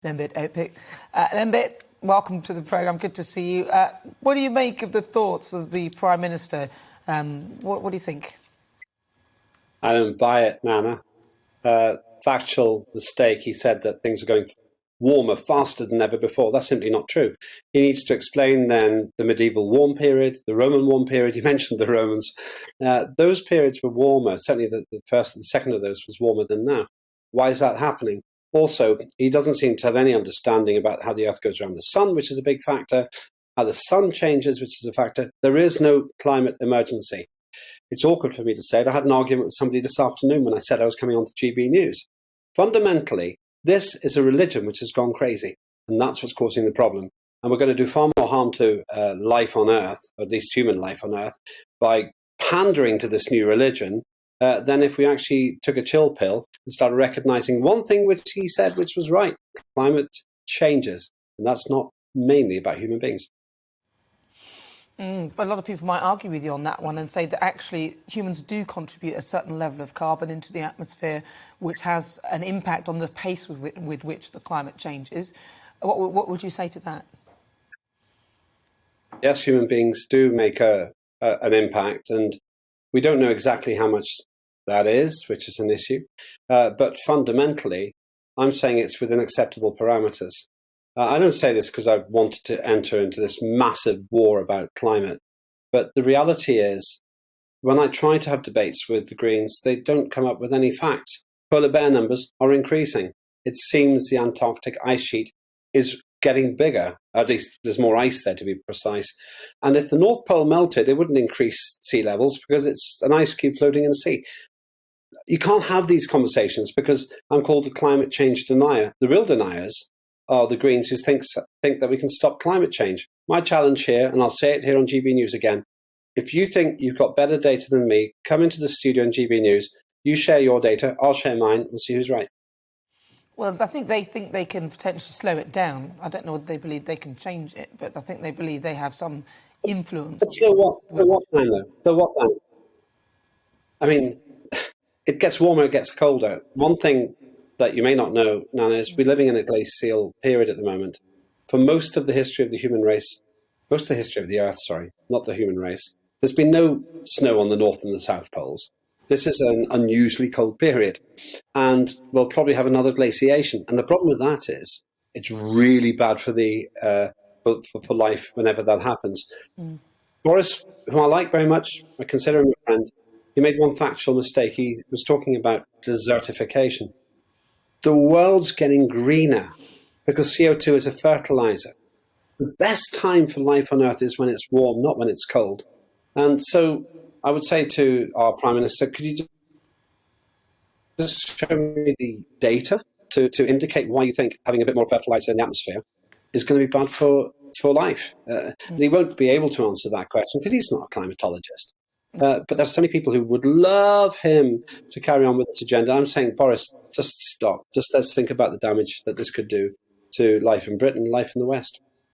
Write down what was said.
Lembit Öpik. Lembit, welcome to the programme. Good to see you. What do you make of the thoughts of the Prime Minister? What do you think? I don't buy it, Nana. Factual mistake. He said that things are going warmer faster than ever before. That's simply not true. He needs to explain then the medieval warm period, the Roman warm period. You mentioned the Romans. Those periods were warmer. Certainly the first and the second of those was warmer than now. Why is that happening? Also, he doesn't seem to have any understanding about how the Earth goes around the sun, which is a big factor, how the sun changes, which is a factor. There is no climate emergency. It's awkward for me to say it. I had an argument with somebody this afternoon when I said I was coming on to GB News. Fundamentally, this is a religion which has gone crazy, and that's what's causing the problem. And we're going to do far more harm to life on Earth, or at least human life on Earth, by pandering to this new religion than if we actually took a chill pill and started recognizing one thing which he said which was right. Climate changes, and that's not mainly about human beings. But a lot of people might argue with you on that one and say that actually humans do contribute a certain level of carbon into the atmosphere, which has an impact on the pace with which the climate changes. What would you say to that? Yes, human beings do make an impact, and we don't know exactly how much that is, which is an issue. But fundamentally, I'm saying it's within acceptable parameters. I don't say this because I wanted to enter into this massive war about climate. But the reality is, when I try to have debates with the Greens, they don't come up with any facts. Polar bear numbers are increasing. It seems the Antarctic ice sheet is getting bigger. At least there's more ice there, to be precise. And if the North Pole melted, it wouldn't increase sea levels because it's an ice cube floating in the sea. You can't have these conversations because I'm called a climate change denier. The real deniers are the Greens who think that we can stop climate change. My challenge here, and I'll say it here on GB News again, if you think you've got better data than me, come into the studio on GB News, you share your data, I'll share mine, we'll see who's right. Well, I think they can potentially slow it down. I don't know whether they believe they can change it, but I think they believe they have some influence. But slow what? For what time, though? For what time? I mean, it gets warmer, it gets colder. One thing that you may not know, Nana, is we're living in a glacial period at the moment. For most of the history of the human race, most of the history of the Earth, sorry, not the human race, there's been no snow on the North and the South Poles. This is an unusually cold period, and we'll probably have another glaciation. And the problem with that is it's really bad for the for life whenever that happens. Boris, who I like very much, I consider him a friend, he made one factual mistake. He was talking about desertification. The world's getting greener because CO2 is a fertilizer. The best time for life on Earth is when it's warm, not when it's cold. And so I would say to our Prime Minister, could you just show me the data to indicate why you think having a bit more fertilizer in the atmosphere is going to be bad for life? He won't be able to answer that question because he's not a climatologist. But there's so many people who would love him to carry on with this agenda. I'm saying, Boris, just stop. Just let's think about the damage that this could do to life in Britain, life in the West.